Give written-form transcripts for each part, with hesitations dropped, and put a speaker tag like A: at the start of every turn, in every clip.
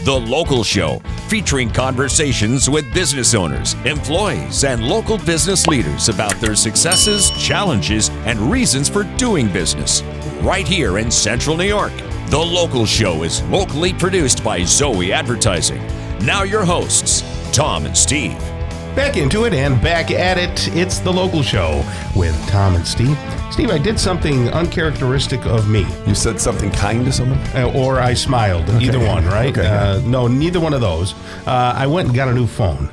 A: The Local Show, featuring conversations with business owners, employees, and local business leaders about their successes, challenges, and reasons for doing business. Right here in Central New York. The Local Show is locally produced by Zoe Advertising. Now your hosts, Tom and Steve.
B: Back into it and back at it. It's The Local Show with Tom and Steve. Steve, I did something uncharacteristic of me.
C: You said something kind to someone?
B: Or I smiled. Okay. Either one, right?
C: Okay.
B: No, neither one of those. I went and got a new phone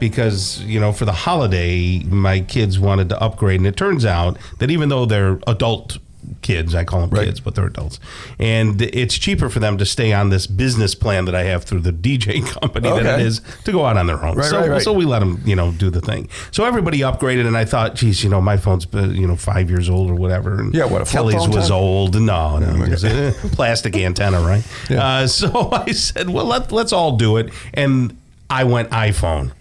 B: because, for the holiday, my kids wanted to upgrade. And it turns out that even though they're adult kids, I call them kids, but they're adults, and it's cheaper for them to stay on this business plan that I have through the DJ company than it is to go out on their own. So we let them, do the thing. So everybody upgraded, and I thought, geez, my phone's 5 years old or whatever. And Kelly's was old. No, just plastic antenna, right? Yeah. So I said, well, let's all do it, and I went iPhone.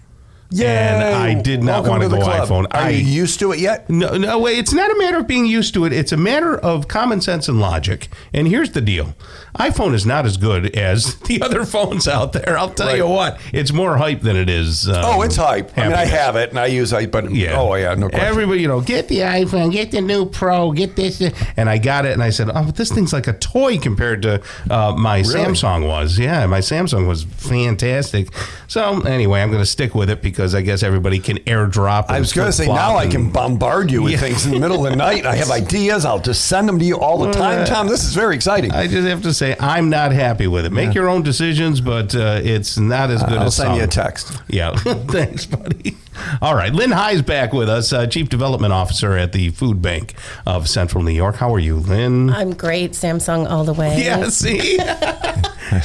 B: Yeah, and I did not want to go iPhone.
C: Are you used to it yet?
B: No, it's not a matter of being used to it. It's a matter of common sense and logic. And here's the deal. iPhone is not as good as the other phones out there. I'll tell you what. It's more hype than it is.
C: It's hype. I mean, I have it, and I use it, but no question.
B: Everybody, get the iPhone, get the new Pro, get this. And I got it, and I said, this thing's like a toy compared to my Samsung was. Yeah, my Samsung was fantastic. So anyway, I'm going to stick with it because I guess everybody can airdrop.
C: I was going to say, now I can bombard you with things in the middle of the night. I have ideas. I'll just send them to you all the time. Tom, this is very exciting.
B: I just have to say, I'm not happy with it. Make your own decisions, but it's not as good as
C: I'll send you a text.
B: Yeah. Thanks, buddy. All right. Lynn Hy is back with us, Chief Development Officer at the Food Bank of Central New York. How are you, Lynn?
D: I'm great. Samsung all the way.
B: Yeah, see?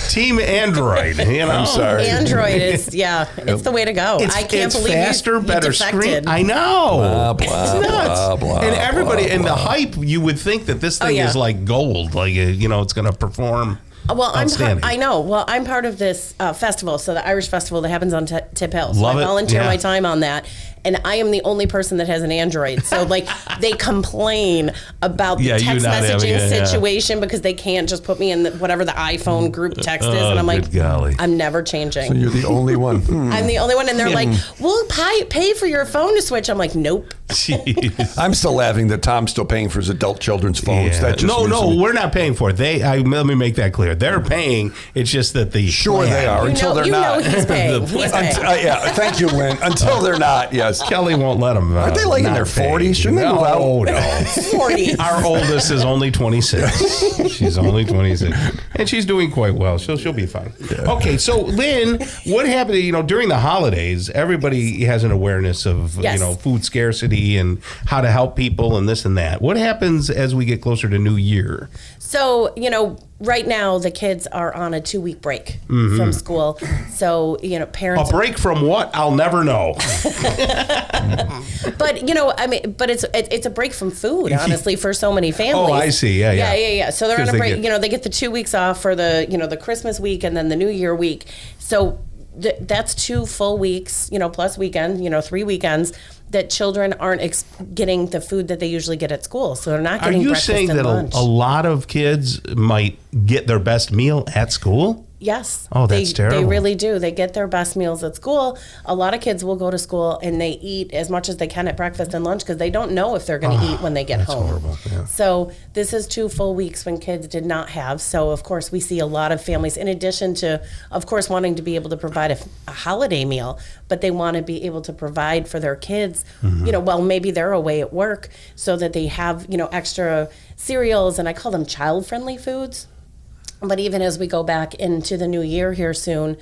B: Team Android,
C: I'm sorry.
D: Android is, it's the way to go. I can't believe
B: faster, better screen. I know.
C: It's nuts.
B: And everybody, and the hype, you would think that this thing is like gold, like, it's going to perform.
D: Well, I know. Well, I'm part of this festival, so the Irish festival that happens on Tip Hill. So I volunteer my time on that. And I am the only person that has an Android. So, they complain about the text messaging situation because they can't just put me in whatever the iPhone group text is. And I'm like, I'm never changing.
C: So you're the only one.
D: I'm the only one. And they're like, we'll pay for your phone to switch. I'm like, nope.
B: Jeez.
C: I'm still laughing that Tom's still paying for his adult children's phones.
B: Yeah. No, we're not paying for it. Let me make that clear. They're paying. It's just that the
C: plan, they are until they're not.
D: He's paying.
C: Thank you, Lynn. Until they're not. Yes.
B: Kelly won't let them.
C: Aren't they in their 40s? Shouldn't they move out?
B: Oh, no.
D: 40.
B: Our oldest is only 26. She's only 26. And she's doing quite well. She'll be fine. Yeah. Okay, so Lynn, what happened, during the holidays, everybody has an awareness of, food scarcity and how to help people and this and that. What happens as we get closer to New Year?
D: So, right now the kids are on a 2-week break from school. So, parents...
B: A break from what? I'll never know.
D: But, but it's a break from food, honestly, for so many families.
B: Oh, I see. Yeah.
D: So they're on a break. They get the 2 weeks off for the, the Christmas week and then the New Year week. So that's 2 full weeks, plus weekend, 3 weekends that children aren't getting the food that they usually get at school. So they're not getting breakfast and lunch. Are you saying that
B: a lot of kids might get their best meal at school?
D: Yes.
B: Oh, that's terrible.
D: They really do. They get their best meals at school. A lot of kids will go to school and they eat as much as they can at breakfast and lunch because they don't know if they're going to eat when they get home.
B: Horrible. Yeah.
D: So this is 2 full weeks when kids did not have. So, of course, we see a lot of families, in addition to, of course, wanting to be able to provide a holiday meal, but they want to be able to provide for their kids, maybe they're away at work so that they have, extra cereals, and I call them child-friendly foods. But even as we go back into the new year here soon,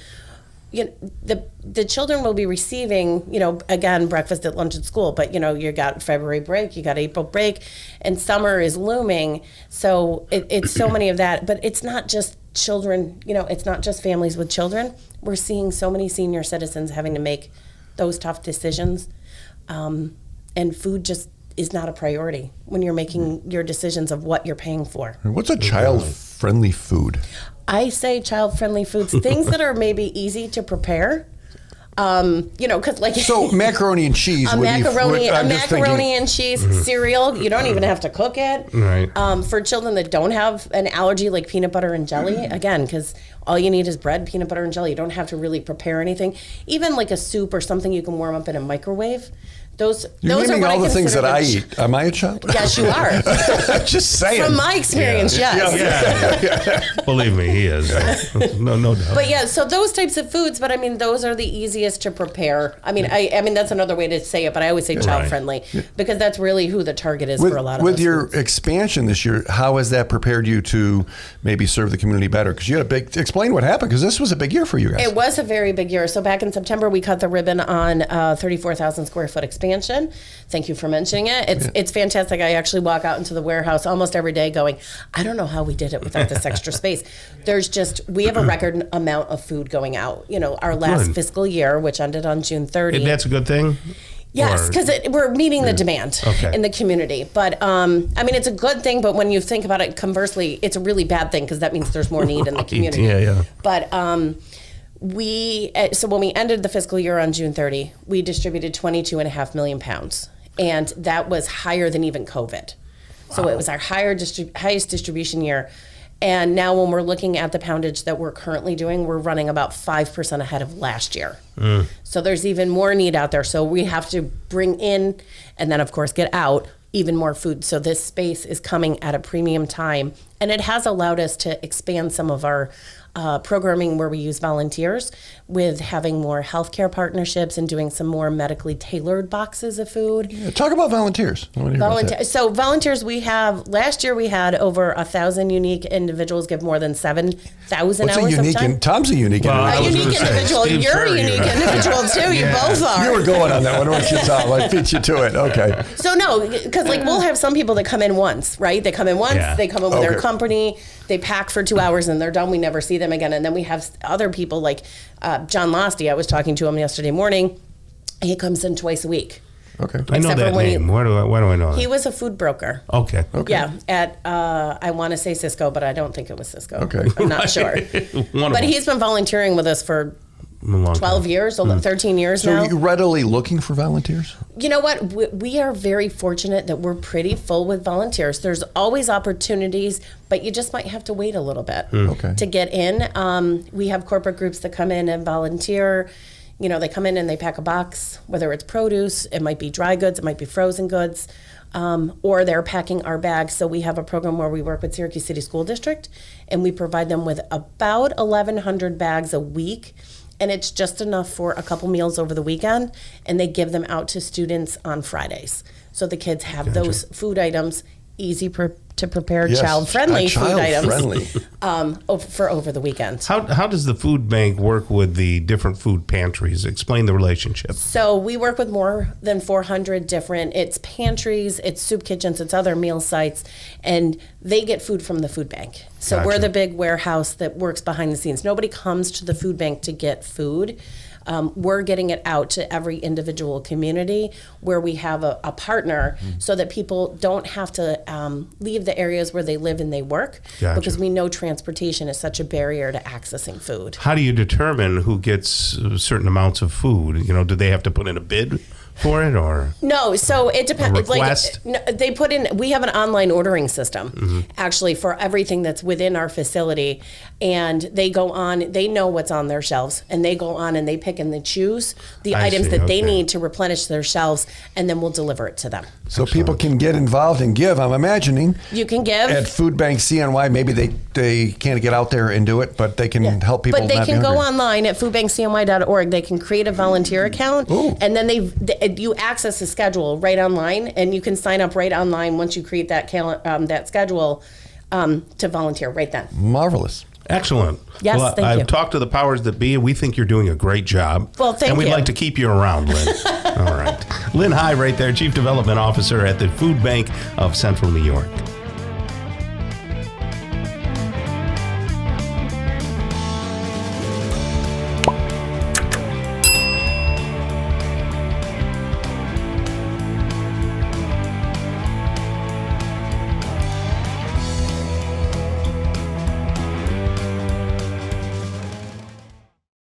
D: the children will be receiving, again, breakfast at lunch at school. But, you got February break, you got April break, and summer is looming. So it's so many of that. But it's not just children, it's not just families with children. We're seeing so many senior citizens having to make those tough decisions. And food just is not a priority when you're making your decisions of what you're paying for.
C: What's a child-friendly food?
D: I say child-friendly foods, things that are maybe easy to prepare, Because like
C: So macaroni and cheese.
D: a macaroni and cheese
B: Mm-hmm.
D: cereal. You don't even have to cook it.
B: Right.
D: For children that don't have an allergy, like peanut butter and jelly, again, because all you need is bread, peanut butter, and jelly. You don't have to really prepare anything. Even like a soup or something you can warm up in a microwave. Those
C: You're
D: are
C: naming
D: what
C: all the things
D: consider
C: that I
D: the
C: eat. Am I a child?
D: Yes, you are.
C: Just saying.
D: From my experience, yes.
B: Believe me, he is. No doubt.
D: But yeah, so those types of foods, but I mean, those are the easiest to prepare. I mean, I mean that's another way to say it, but I always say child friendly because that's really who the target is for a lot of
C: With
D: those
C: your
D: foods.
C: expansion this year, how has that prepared you to maybe serve the community better? Because you had explain what happened, because this was a big year for you guys.
D: It was a very big year. So back in September, we cut the ribbon on 34,000 square foot expansion. Thank you for mentioning it. It's fantastic. I actually walk out into the warehouse almost every day going, I don't know how we did it without this extra space. We have a record amount of food going out. Our last fiscal year, which ended on June 30th.
B: And that's a good thing?
D: Yes, because we're meeting the demand in the community. But, I mean, it's a good thing, but when you think about it conversely, it's a really bad thing because that means there's more need in the community.
B: Yeah.
D: But so when we ended the fiscal year on June 30, we distributed 22.5 million pounds. And that was higher than even COVID. So it was our highest distribution year. And now when we're looking at the poundage that we're currently doing, we're running about 5% ahead of last year. So there's even more need out there. So we have to bring in and then, of course, get out even more food. So this space is coming at a premium time. And it has allowed us to expand some of our programming where we use volunteers with having more healthcare partnerships and doing some more medically tailored boxes of food.
C: Yeah, talk about volunteers. I want to hear about that.
D: So volunteers, last year we had over 1,000 unique individuals give more than 7,000 hours of time.
C: Tom's a unique
D: A unique individual. You're a unique individual too. You both are.
C: You were going on that one, weren't you, Tom? I beat you to it. Okay.
D: So no, because we'll have some people that come in once, right? They come in once, they come in with their company, they pack for 2 hours and they're done. We never see them again. And then we have other people like John Losty. I was talking to him yesterday morning. He comes in twice a week.
C: Okay.
B: I know that name. Why do I know that?
D: He was a food broker.
B: Okay.
D: Yeah, at I want to say Cisco, but I don't think it was Cisco.
C: Okay.
D: I'm not sure. But he's been volunteering with us for 12 years, 13 years now.
C: So are you readily looking for volunteers?
D: You know what? We are very fortunate that we're pretty full with volunteers. There's always opportunities, but you just might have to wait a little bit to get in. We have corporate groups that come in and volunteer. They come in and they pack a box, whether it's produce, it might be dry goods, it might be frozen goods, or they're packing our bags. So we have a program where we work with Syracuse City School District, and we provide them with about 1,100 bags a week. And it's just enough for a couple meals over the weekend, and they give them out to students on Fridays. So the kids have those food items, easy to prepare, child-friendly food items for over the weekend.
B: How does the food bank work with the different food pantries? Explain the relationship.
D: So we work with more than 400 it's pantries, it's soup kitchens, it's other meal sites, and they get food from the food bank. So we're the big warehouse that works behind the scenes. Nobody comes to the food bank to get food. We're getting it out to every individual community where we have a partner so that people don't have to leave the areas where they live and they work because we know transportation is such a barrier to accessing food.
B: Have you determine who gets certain amounts of food? Do they have to put in a bid for it or?
D: No, so it depends.
B: Request?
D: We have an online ordering system actually for everything that's within our facility, and they know what's on their shelves, and they go on and they pick and they choose the items that they need to replenish their shelves, and then we'll deliver it to them.
C: So people can get involved and give. I'm imagining
D: you can give
C: at Food Bank CNY. Maybe they can't get out there and do it, but they can help people.
D: But they can go online at foodbankcny.org. They can create a volunteer account, and then you access the schedule right online, and you can sign up right online once you create that that schedule to volunteer right then.
C: Marvelous.
B: Excellent.
D: Yes,
B: well,
D: thank you.
B: I've talked to the powers that be, and we think you're doing a great job.
D: Well, thank you.
B: And we'd like to keep you around, Lynn. All right. Lynn Hy right there, Chief Development Officer at the Food Bank of Central New York.